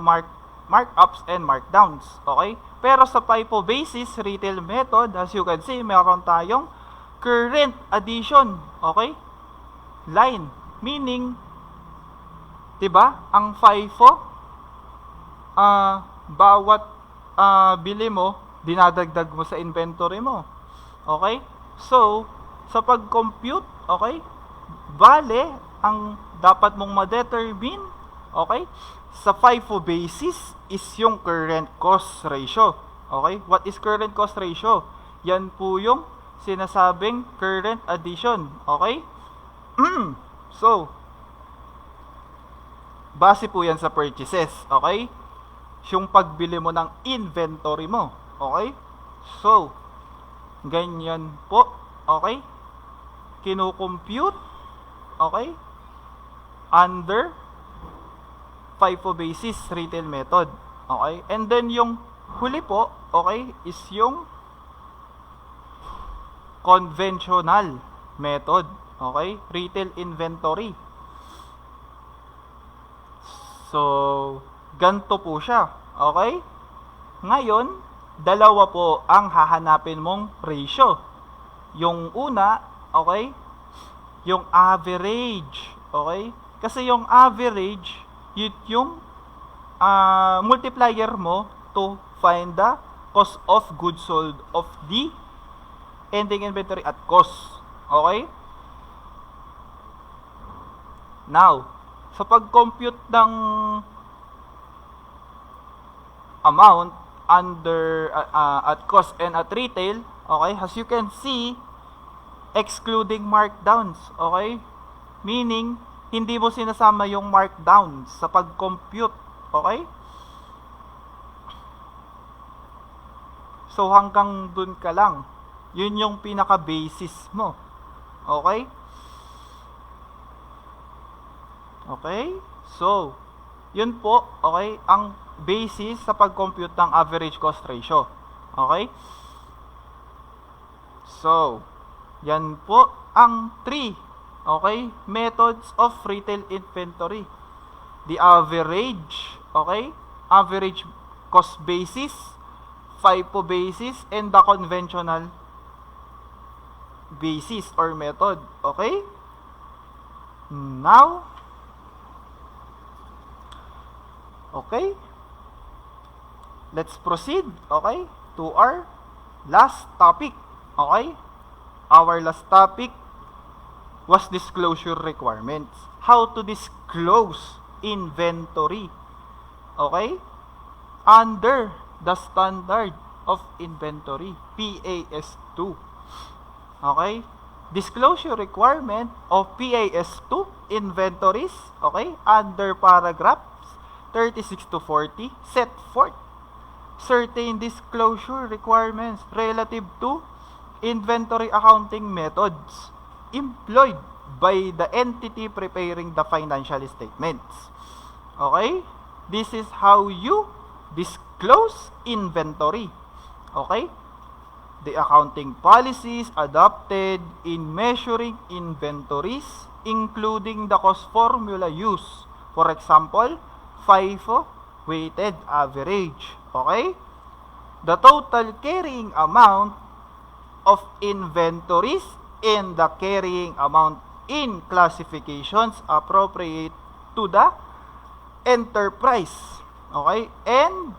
markups and markdowns, okay. Pero sa FIFO basis retail method, as you can see, meron tayong current addition, okay, line, meaning, diba, ang FIFO, bawat bili mo, dinadagdag mo sa inventory mo. Okay? So, sa pag-compute, okay, bale, ang dapat mong ma-determine, okay, sa FIFO basis is yung current cost ratio. Okay? What is current cost ratio? Yan po yung sinasabing current addition. Okay? So, base po yan sa purchases. Okay? Yung pagbili mo ng inventory mo. Okay? So, ganyan po. Okay? Kinukompute. Okay? Under FIFO basis retail method. Okay? And then yung huli po, okay, is yung conventional method. Okay? Retail inventory. So, ganito po siya. Okay? Ngayon, dalawa po ang hahanapin mong ratio. Yung una, okay, yung average. Okay? Kasi yung average, yun yung multiplier mo to find the cost of goods sold of the ending inventory at cost. Okay? Now, sa pag-compute ng amount under at cost and at retail, okay, as you can see, excluding markdowns, okay, meaning hindi mo sinasama yung markdowns sa pag-compute, okay. So hanggang dun ka lang, yun yung pinaka basis mo, okay. Okay, so yun po, okay, ang basis sa pag-compute ng average cost ratio. Okay? So, yan po ang 3, okay, methods of retail inventory. The average, okay, average cost basis, FIFO basis, and the conventional basis or method. Okay? Now, okay, let's proceed, okay, to our last topic. Okay? Our last topic was disclosure requirements. How to disclose inventory. Okay? Under the standard of Inventory, PAS2. Okay? Disclosure requirement of PAS2 inventories, okay, under paragraphs 36 to 40 set forth certain disclosure requirements relative to inventory accounting methods employed by the entity preparing the financial statements. Okay? This is how you disclose inventory. Okay? The accounting policies adopted in measuring inventories, including the cost formula used. For example, FIFO, weighted average. Okay? The total carrying amount of inventories and the carrying amount in classifications appropriate to the enterprise. Okay? And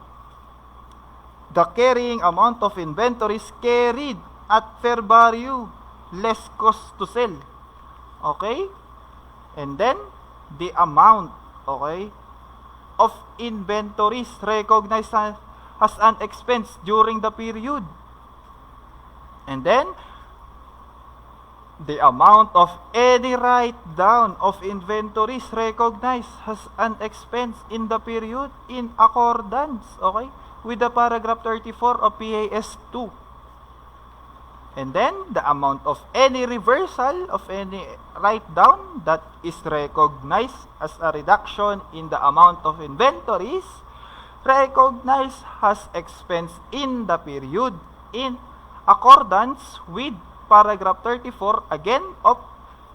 the carrying amount of inventories carried at fair value less cost to sell. Okay? And then, the amount, okay, of inventories recognized as an expense during the period. And then, the amount of any write-down of inventories recognized as an expense in the period in accordance, okay, with the paragraph 34 of PAS2. And then, the amount of any reversal of any write-down that is recognized as a reduction in the amount of inventories recognized as expense in the period in accordance with paragraph 34 again of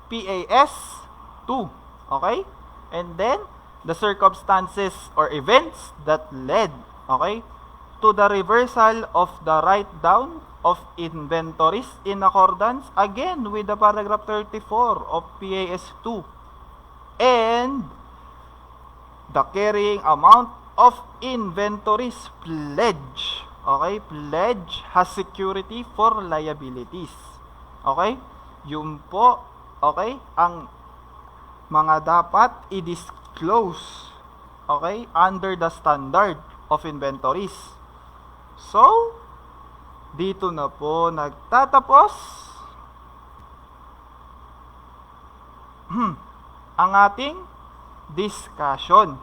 PAS2. Okay? And then, the circumstances or events that led, okay, to the reversal of the write-down of inventories in accordance again with the paragraph 34 of PAS2. And the carrying amount of inventories pledge. Okay? Pledge has security for liabilities. Okay? Yun po, okay, ang mga dapat i-disclose, okay, under the standard of inventories. So, dito na po nagtatapos ang ating discussion.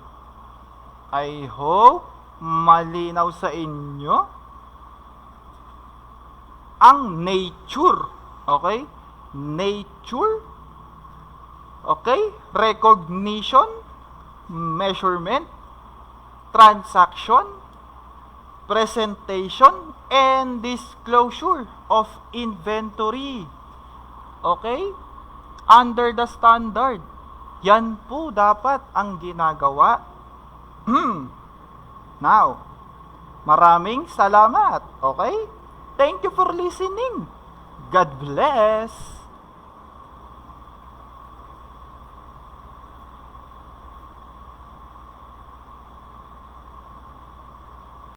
I hope malinaw sa inyo ang nature. Okay? Nature. Okay? Recognition, measurement, transaction, presentation, and disclosure of inventory. Okay? Under the standard. Yan po dapat ang ginagawa. Now, maraming salamat. Okay? Thank you for listening. God bless.